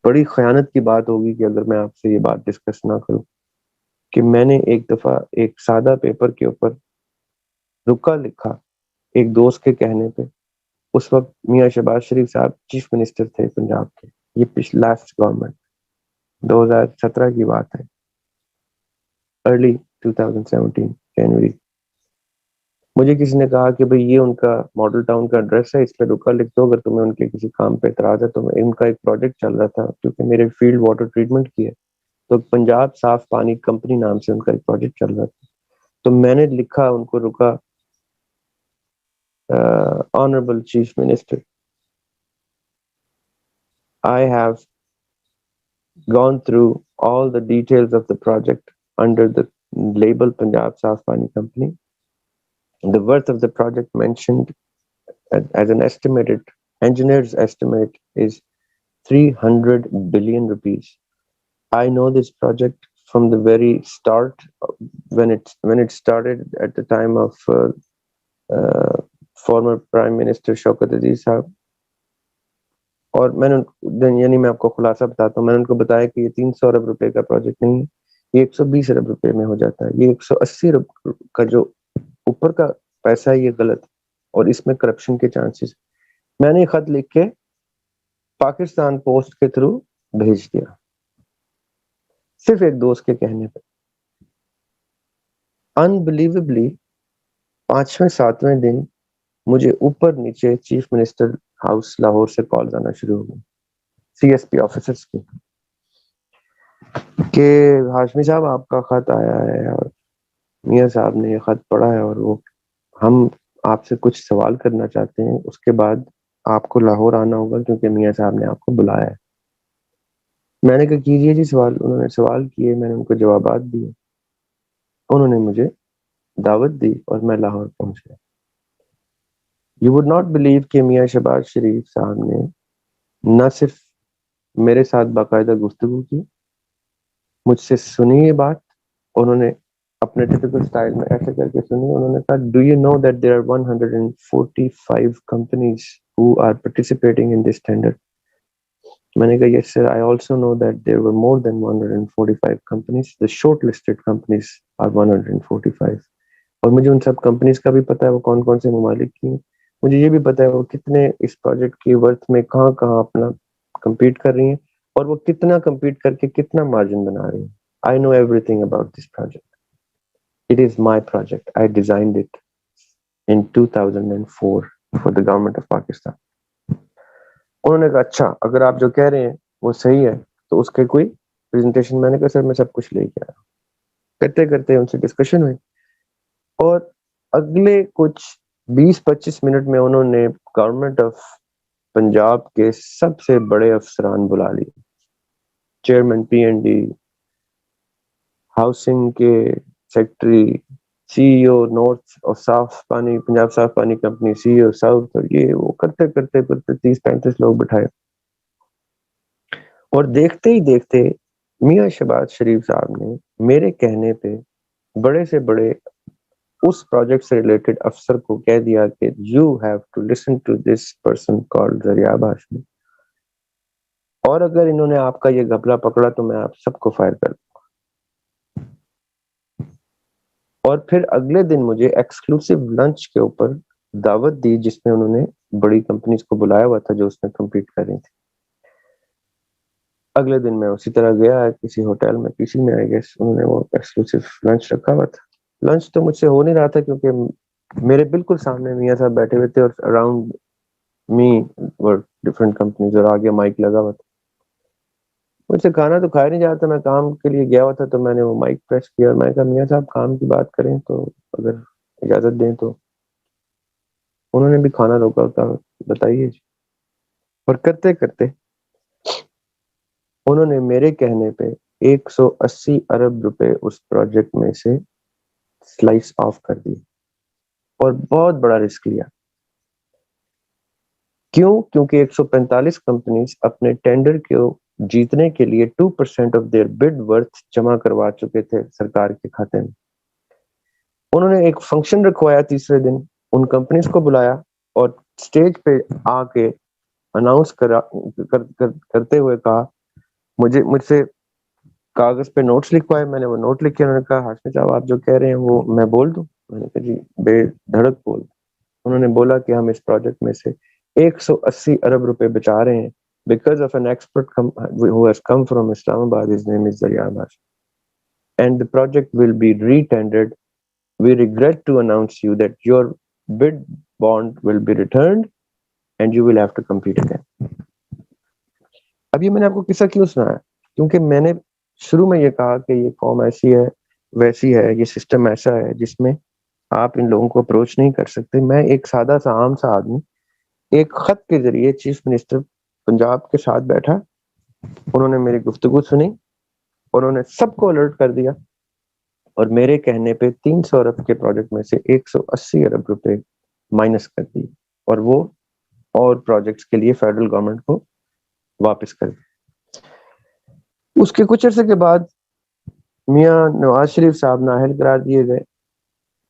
بڑی خیانت کی بات ہوگی کہ اگر میں آپ سے یہ بات ڈسکس نہ کروں کہ میں نے ایک دفعہ ایک سادہ پیپر کے اوپر رکا لکھا ایک دوست کے کہنے پہ. اس وقت میاں شہباز شریف صاحب چیف منسٹر تھے پنجاب کے. یہ لاسٹ گورنمنٹ 2017 کی بات ہے, ارلی 2017 جنوری. مجھے کسی نے کہا کہ بھئی یہ ان کا ماڈل ٹاؤن کا ایڈریس ہے, اس پہ رکا لکھ دو, اگر تمہیں ان کے کسی کام پہ اعتراض ہے. تو ان کا ایک پروجیکٹ چل رہا تھا کیونکہ میرے فیلڈ واٹر ٹریٹمنٹ کی ہے, تو پنجاب صاف پانی کمپنی نام سے ان کا ایک پروجیکٹ چل رہا تھا. تو میں نے لکھا ان کو رکا, honourable chief minister, I have gone through all the details of the project under the label Punjab Saaf Pani Company. The worth of the project mentioned as an estimated engineer's estimate is 300 billion rupees. I know this project from the very start, when it started at the time of former Prime Minister Shaukat Aziz Saab. اور میں نے یعنی میں آپ کو خلاصہ بتاتا ہوں, میں نے ان کو بتایا کہ یہ 300 ارب روپے کا پروجیکٹ نہیں ہے, یہ 120 ارب روپے میں ہو جاتا ہے. یہ 180 ارب کا جو اوپر کا پیسہ ہے یہ غلط, اور اس میں کرپشن کے چانسز. میں نے خط لکھ کے پاکستان پوسٹ کے تھرو بھیج دیا, صرف ایک دوست کے کہنے پہ. انبلیویبلی 5ویں 7ویں دن مجھے اوپر نیچے چیف منسٹر ہاؤس لاہور سے کالز آنا شروع ہو گئی, سی ایس پی آفیسرز کی, کہ ہاشمی صاحب آپ کا خط آیا ہے اور میاں صاحب نے یہ خط پڑھا ہے, اور وہ ہم آپ سے کچھ سوال کرنا چاہتے ہیں, اس کے بعد آپ کو لاہور آنا ہوگا کیونکہ میاں صاحب نے آپ کو بلایا ہے. میں نے کہا کیجیے جی سوال. انہوں نے سوال کیے, میں نے ان کو جوابات دیے, انہوں نے مجھے دعوت دی اور میں لاہور پہنچ گیا. You would not believe کہ میاں شہباز شریف صاحب نے نہ صرف میرے ساتھ باقاعدہ گفتگو کی, مجھ سے سنی یہ بات, انہوں نے اپنے ٹپیکل سٹائل میں ایسے کر کے سنی. انہوں نے کہا do you know that there are 145 companies who are participating in this tender. میں نے کہا yes sir, I also know that there were more than 145 companies. The shortlisted companies are 145. اور مجھے ان سب کمپنیز کا بھی پتا ہے وہ کون کون سے ممالک کی ہیں. مجھے یہ بھی پتا ہے وہ کتنے اس پروجیکٹ کی ورتھ میں کہاں کہاں اپنا کمپیٹ کر رہی ہیں, اور وہ کتنا کمپیٹ کر کے کتنا مارجن بنا رہی ہیں. I know everything about this project. It is my project. I designed it in 2004 for the government of Pakistan. انہوں نے کہا اچھا اگر آپ جو کہہ رہے ہیں وہ صحیح ہے تو اس کے کوئی پریزنٹیشن. میں نے کہا سر میں سب کچھ لے کے آیا. کرتے کرتے ان سے ڈسکشن ہوئی, اور اگلے کچھ 20-25 منٹ میں انہوں نے گورنمنٹ آف پنجاب کے سب سے بڑے افسران بلا لیے, chairman P N D, housing کے secretary, C E O north اور صاف پانی پنجاب صاف پانی کمپنی, سی ای او ساؤتھ, اور یہ وہ کرتے کرتے 30-35 لوگ بٹھائے. اور دیکھتے ہی دیکھتے میاں شہباز شریف صاحب نے میرے کہنے پہ بڑے سے بڑے اس پروجیکٹ سے ریلیٹڈ افسر کو کہہ دیا کہ you have to listen to this person called Zaryab Hashmi, اور اگر انہوں نے آپ کا یہ گھپلہ پکڑا تو میں آپ سب کو فائر کر دوں گا. اور پھر اگلے دن مجھے ایکسکلوسیو لنچ کے اوپر دعوت دی جس میں انہوں نے بڑی کمپنیز کو بلایا ہوا تھا جو اس میں کمپیٹ کر رہی تھی. اگلے دن میں اسی طرح گیا کسی ہوٹل میں, پی سی میں آئی گیس, انہوں نے وہ ایکسکلوسیو لنچ رکھا ہوا تھا. لنچ تو مجھ سے ہو نہیں رہا تھا کیونکہ میرے بالکل سامنے میاں صاحب بیٹھے ہوئے تھے, اور around me were different companies, اور آگے مائک لگا ہوا تھا. مجھ سے کھانا تو کھایا نہیں جاتا, میں کام کے لیے گیا ہوا تھا, تو میں نے وہ مائک پریس کیا اور میں کہا میاں صاحب کام کی بات کریں تو اگر اجازت دیں تو. انہوں نے بھی کھانا روکا, کہا بتائیے جی. اور کرتے کرتے انہوں نے میرے کہنے پہ 180 ارب روپے اس پروجیکٹ میں سے سلائس آف کر دی, اور بہت بڑا رسک لیا. کیوں؟ کیونکہ 145 کمپنیز اپنے ٹینڈر کو جیتنے کے لیے 2% آف دیئر بڈ ورتھ جمع کروا چکے تھے سرکار کے کھاتے میں. انہوں نے ایک فنکشن رکھوایا, تیسرے دن ان کمپنیز کو بلایا اور سٹیج پہ آ کے اناؤنس کرتے ہوئے کہا مجھ سے کاغذ پہ نوٹس لکھوائے، میں نے وہ نوٹ لکھے، انہوں نے کہا ہاشمی صاحب آپ جو کہہ رہے ہیں وہ میں بول دوں؟ میں نے کہا جی بے دھڑک بول. انہوں نے بولا کہ ہم اس پروجیکٹ میں سے 180 ارب روپے بچا رہے ہیں because of an expert who has come from Islamabad. His name is Zarya Abbas. And the project will be re-tendered. We regret to announce you that your bid bond will be returned and you will have to compete again. اب یہ میں نے آپ کو قصہ کیوں سنایا؟ کیونکہ میں نے شروع میں یہ کہا کہ یہ قوم ایسی ہے ویسی ہے، یہ سسٹم ایسا ہے جس میں آپ ان لوگوں کو اپروچ نہیں کر سکتے. میں ایک سادہ سا عام سا آدمی ایک خط کے ذریعے چیف منسٹر پنجاب کے ساتھ بیٹھا، انہوں نے میری گفتگو سنی، انہوں نے سب کو الرٹ کر دیا اور میرے کہنے پہ 300 ارب کے پروجیکٹ میں سے 180 ارب روپے مائنس کر دی اور وہ اور پروجیکٹس کے لیے فیڈرل گورنمنٹ کو واپس کر دی. اس کے کچھ عرصے کے بعد میاں نواز شریف صاحب نااہل قرار دیے گئے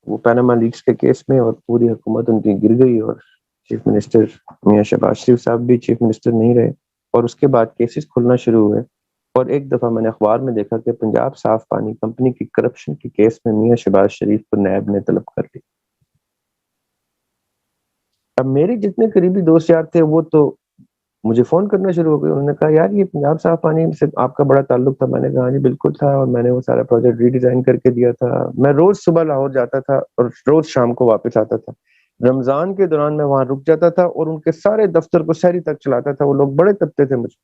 وہ پیناما لیکس کے کیس میں، اور پوری حکومت ان کی گر گئی اور چیف منسٹر میاں شہباز شریف صاحب بھی چیف منسٹر نہیں رہے. اور اس کے بعد کیسز کھلنا شروع ہوئے اور ایک دفعہ میں نے اخبار میں دیکھا کہ پنجاب صاف پانی کمپنی کی کرپشن کے کیس میں میاں شہباز شریف کو نیب نے طلب کر لی. اب میرے جتنے قریبی دوست یار تھے وہ تو مجھے فون کرنا شروع ہو گئے. انہوں نے کہا یار یہ پنجاب صاف پانی سے آپ کا بڑا تعلق تھا. میں نے کہا جی بالکل تھا، اور میں نے وہ سارا پروجیکٹ ری ڈیزائن کر کے دیا تھا. میں روز صبح لاہور جاتا تھا اور روز شام کو واپس آتا تھا. رمضان کے دوران میں وہاں رک جاتا تھا اور ان کے سارے دفتر کو سحری تک چلاتا تھا. وہ لوگ بڑے تپتے تھے مجھے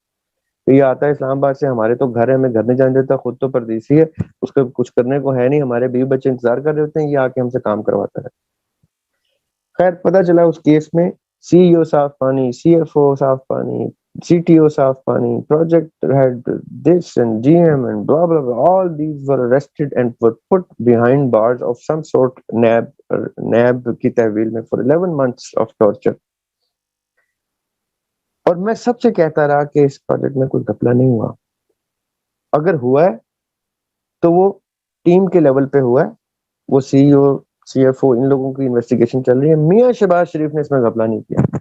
کہ یہ آتا ہے اسلام آباد سے، ہمارے تو گھر ہے، ہمیں گھر نہیں جانے دیتا، خود تو پردیسی ہے، اس کا کچھ کرنے کو ہے نہیں، ہمارے بیوی بچے انتظار کر رہے ہوتے ہیں، یہ آ کے ہم سے کام کرواتا ہے. خیر پتہ چلا اس کیس میں سی ای او صاف پانی، سی ایف او صاف پانی، سی ٹی او صاف پانی، project head, this and GM and blah blah blah, all these were arrested and were put behind bars of some sort, NAB کی تحویل میں for 11 months of torture. اور میں سب سے کہتا رہا کہ اس پروجیکٹ میں کوئی گھپلہ نہیں ہوا، اگر ہوا ہے تو وہ ٹیم کے لیول پہ ہوا ہے، وہ سی ای او سی ایف او ان لوگوں کی انویسٹیگیشن چل رہی ہے. میاں شہباز شریف نے اس میں گھپلہ نہیں کیا.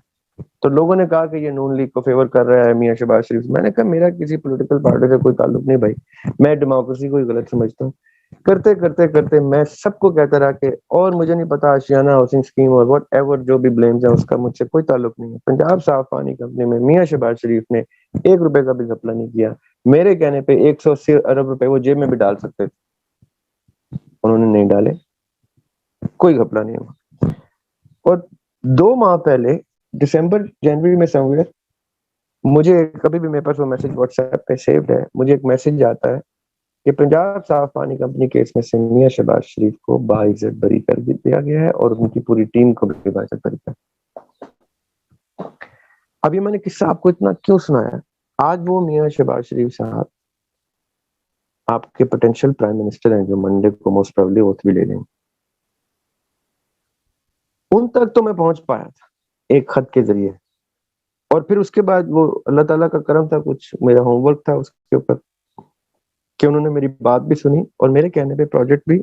تو لوگوں نے کہا کہ یہ نون لیگ کو فیور کر رہا ہے میاں شہباز شریف. میں نے کہا میرا کسی پولیٹیکل پارٹی سے کوئی تعلق نہیں بھائی، میں ڈیموکریسی کو ہی غلط سمجھتا ہوں. کرتے کرتے کرتے میں سب کو کہتا رہا کہ اور مجھے نہیں پتا آشیانہ ہاؤسنگ اسکیم اور واٹ ایور جو بھی بلیمز ہیں اس کا مجھ سے کوئی تعلق نہیں ہے. پنجاب صاف پانی کمپنی میں میاں شہباز شریف نے 1 روپے کا بھی گھپلہ نہیں کیا. میرے کہنے پہ 180 ارب روپے وہ جیب میں بھی ڈال سکتے تھے، انہوں نے نہیں ڈالے، کوئی گھپلہ نہیں ہوا. اور 2 ماہ پہلے دسمبر جنوری میں سمویئر مجھے کبھی بھی میرے پاس وہ میسج واٹس ایپ پہ سیوڈ ہے، مجھے ایک میسج آتا ہے کہ پنجاب صاف پانی کمپنی کیس میں سے میاں شہباز شریف کو باعزت بری کر دیا گیا ہے اور ان کی پوری ٹیم کو بھی باعزت بری کر. ابھی میں نے قصہ آپ کو اتنا کیوں سنایا؟ آج وہ میاں شہباز شریف صاحب آپ کے پوٹینشیل پرائم منسٹر ہیں جو منڈے کو موسٹ پروبلی اوتھ بھی لے لیں گے. ان تک تو میں پہنچ پایا تھا ایک خط کے ذریعے، اور پھر اس کے بعد وہ اللہ تعالیٰ کا کرم تھا، کچھ میرا ہوم ورک تھا اس کے اوپر کہ انہوں نے میری بات بھی سنی اور میرے کہنے پہ پروجیکٹ بھی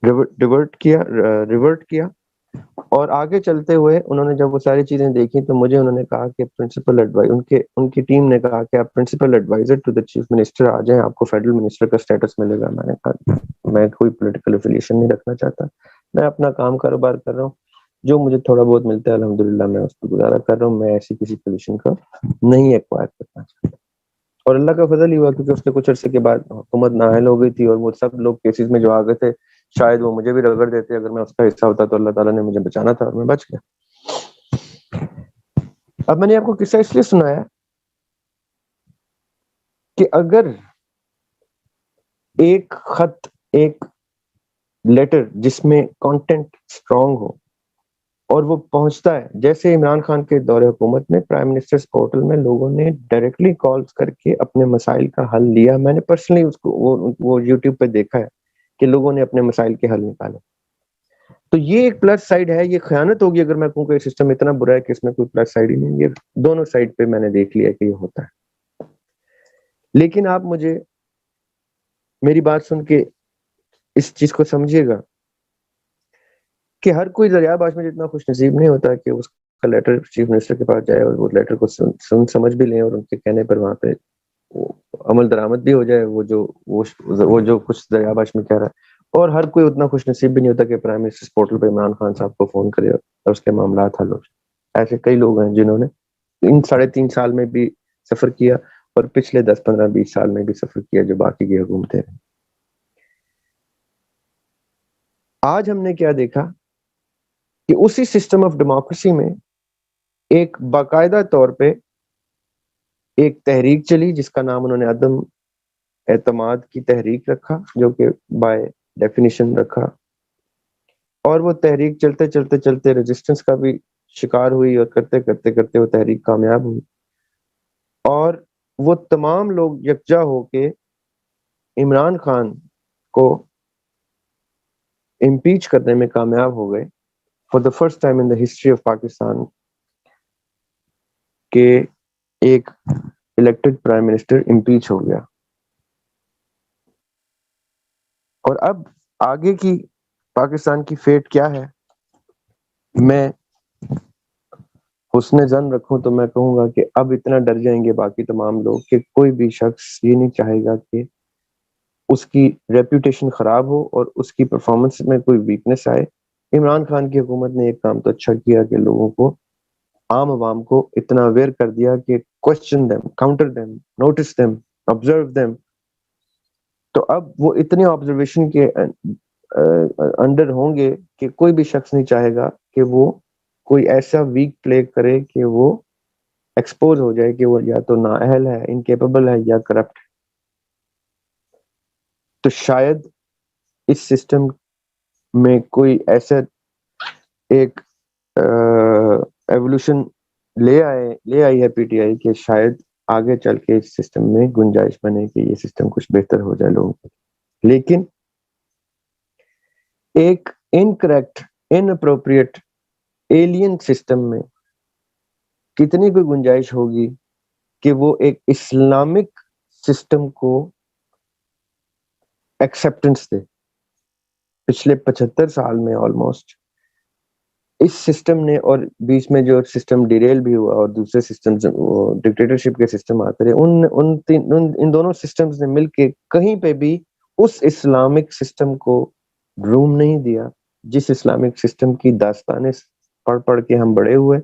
ریورٹ کیا. اور آگے چلتے ہوئے انہوں نے جب وہ ساری چیزیں دیکھی تو مجھے انہوں نے کہا کہ پرنسپل ان کی ٹیم نے کہا کہ آپ principal adviser to the chief minister آ جائیں، آپ کو فیڈرل منسٹر کا سٹیٹس ملے گا. میں نے کہا میں کوئی پولیٹیکل افیلیشن نہیں رکھنا چاہتا، میں اپنا کام کاروبار کر رہا ہوں، جو مجھے تھوڑا بہت ملتا ہے الحمدللہ میں اس پہ گزارا کر رہا ہوں، میں ایسی کسی پوزیشن کا نہیں ایکوائر کرنا چاہتا. اور اللہ کا فضل ہی ہوا کیونکہ اس کے کچھ عرصے کے بعد حکومت نااہل ہو گئی تھی اور وہ سب لوگ کیسز میں جو آگے تھے شاید وہ مجھے بھی رگڑ دیتے، اگر میں اس کا حصہ ہوتا تو اللہ تعالیٰ نے مجھے بچانا تھا اور میں بچ گیا. اب میں نے آپ کو قصہ اس لیے سنایا کہ اگر ایک خط، ایک لیٹر جس میں کانٹینٹ اسٹرانگ ہو اور وہ پہنچتا ہے، جیسے عمران خان کے دور حکومت میں پرائم منسٹرز پورٹل میں لوگوں نے ڈائریکٹلی کالز کر کے اپنے مسائل کا حل لیا. میں نے پرسنلی اس کو وہ یوٹیوب پہ دیکھا ہے کہ لوگوں نے اپنے مسائل کے حل نکالے. تو یہ ایک پلس سائڈ ہے. یہ خیانت ہوگی اگر میں کہوں کہ سسٹم اتنا برا ہے کہ اس میں کوئی پلس سائڈ ہی نہیں. یہ دونوں سائڈ پہ میں نے دیکھ لیا کہ یہ ہوتا ہے. لیکن آپ مجھے میری بات سن کے اس چیز کو سمجھیے گا کہ ہر کوئی ذریعہ باش میں جتنا خوش نصیب نہیں ہوتا کہ اس کا لیٹر چیف منسٹر کے پاس جائے اور وہ لیٹر کو سمجھ بھی لیں اور ان کے کہنے پر وہاں پہ عمل درآمد بھی ہو جائے وہ جو کچھ دریا باش میں کہہ رہا ہے. اور ہر کوئی اتنا خوش نصیب بھی نہیں ہوتا کہ پرائم منسٹر پورٹل پہ عمران خان صاحب کو فون کرے اور اس کے معاملات حل ہو جائے. ایسے کئی لوگ ہیں جنہوں نے ان 3.5 سال میں بھی سفر کیا اور پچھلے 10 15 20 سال میں بھی سفر کیا جو باقی کی حکومتیں ہیں. آج ہم نے کیا دیکھا کہ اسی سسٹم آف ڈیموکریسی میں ایک باقاعدہ طور پہ ایک تحریک چلی جس کا نام انہوں نے عدم اعتماد کی تحریک رکھا, جو کہ بائی ڈیفینیشن رکھا, اور وہ تحریک چلتے چلتے چلتے ریزسٹنس کا بھی شکار ہوئی اور کرتے کرتے کرتے وہ تحریک کامیاب ہوئی, اور وہ تمام لوگ یکجا ہو کے عمران خان کو امپیچ کرنے میں کامیاب ہو گئے. For the first time in the history of Pakistan کہ ایک الیکٹڈ پرائم منسٹر امپیچ ہو گیا. اور اب آگے کی پاکستان کی فیٹ کیا ہے, میں حسن ظن رکھوں تو میں کہوں گا کہ اب اتنا ڈر جائیں گے باقی تمام لوگ کہ کوئی بھی شخص یہ نہیں چاہے گا کہ اس کی ریپوٹیشن خراب ہو اور اس کی پرفارمنس میں کوئی ویکنس آئے. عمران خان کی حکومت نے ایک کام تو اچھا کیا کہ لوگوں کو, عام عوام کو اتنا اویئر کر دیا کہ question them, counter them, notice them, observe them. تو اب وہ اتنے آبزرویشن کے انڈر ہوں گے کہ کوئی بھی شخص نہیں چاہے گا کہ وہ کوئی ایسا ویک پلے کرے کہ وہ ایکسپوز ہو جائے کہ وہ یا تو نااہل ہے, انکیپیبل ہے, یا کرپٹ. تو شاید اس سسٹم میں کوئی ایسا ایک ایوولوشن لے آئی ہے پی ٹی آئی کہ شاید آگے چل کے اس سسٹم میں گنجائش بنے کہ یہ سسٹم کچھ بہتر ہو جائے لوگوں کو. لیکن ایک انکریکٹ, ان اپروپریٹ ایلین سسٹم میں کتنی کوئی گنجائش ہوگی کہ وہ ایک اسلامک سسٹم کو ایکسپٹنس دے. پچھلے 75 سال میں آلموسٹ اس سسٹم نے, اور بیچ میں جو سسٹم ڈیریل بھی ہوا اور دوسرے سسٹم ڈکٹیٹرشپ کے سسٹم آتے رہے, ان دونوں سسٹمز نے مل کے کہیں پہ بھی اس اسلامک سسٹم کو روم نہیں دیا جس اسلامک سسٹم کی داستانیں پڑھ پڑھ کے ہم بڑے ہوئے,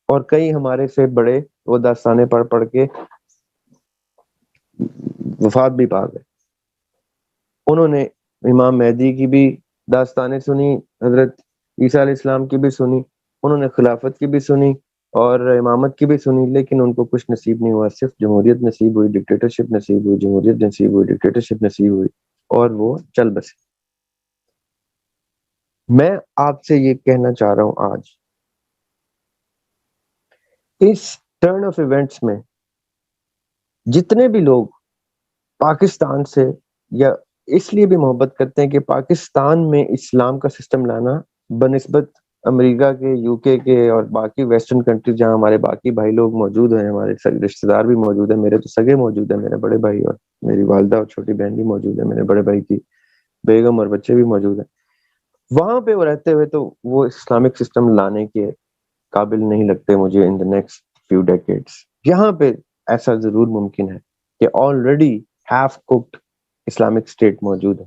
اور کئی ہمارے سے بڑے وہ داستانیں پڑھ پڑھ کے وفات بھی پا گئے. انہوں نے امام مہدی کی بھی داستانیں سنی, حضرت عیسیٰ علیہ السلام کی بھی سنی, انہوں نے خلافت کی بھی سنی اور امامت کی بھی سنی, لیکن ان کو کچھ نصیب نہیں ہوا. صرف جمہوریت نصیب ہوئی, ڈکٹیٹرشپ نصیب ہوئی, جمہوریت نصیب ہوئی, ڈکٹیٹرشپ نصیب ہوئی, اور وہ چل بسے. میں آپ سے یہ کہنا چاہ رہا ہوں آج اس ٹرن آف ایونٹس میں جتنے بھی لوگ پاکستان سے یا اس لیے بھی محبت کرتے ہیں کہ پاکستان میں اسلام کا سسٹم لانا بنسبت امریکہ کے, یو کے اور باقی ویسٹرن کنٹری جہاں ہمارے باقی بھائی لوگ موجود ہیں, ہمارے رشتے دار بھی موجود ہیں, میرے تو سگے موجود ہیں, میرے بڑے بھائی اور میری والدہ اور چھوٹی بہن بھی موجود ہے, میرے بڑے بھائی کی بیگم اور بچے بھی موجود ہیں, وہاں پہ وہ رہتے ہوئے تو وہ اسلامک سسٹم لانے کے قابل نہیں لگتے مجھے ان the next few decades. یہاں پہ ایسا ضرور ممکن ہے کہ already half cooked Islamic state موجود ہے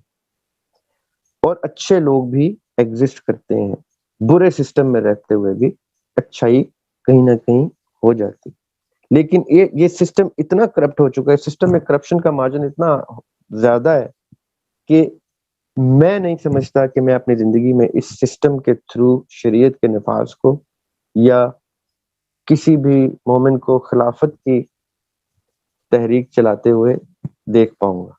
اور اچھے لوگ بھی ایگزسٹ کرتے ہیں, برے سسٹم میں رہتے ہوئے بھی اچھائی کہیں نہ کہیں ہو جاتی. لیکن یہ سسٹم اتنا کرپٹ ہو چکا ہے, سسٹم میں کرپشن کا مارجن اتنا زیادہ ہے کہ میں نہیں سمجھتا کہ میں اپنی زندگی میں اس سسٹم کے تھرو شریعت کے نفاذ کو یا کسی بھی مومن کو خلافت کی تحریک چلاتے ہوئے دیکھ پاؤں گا.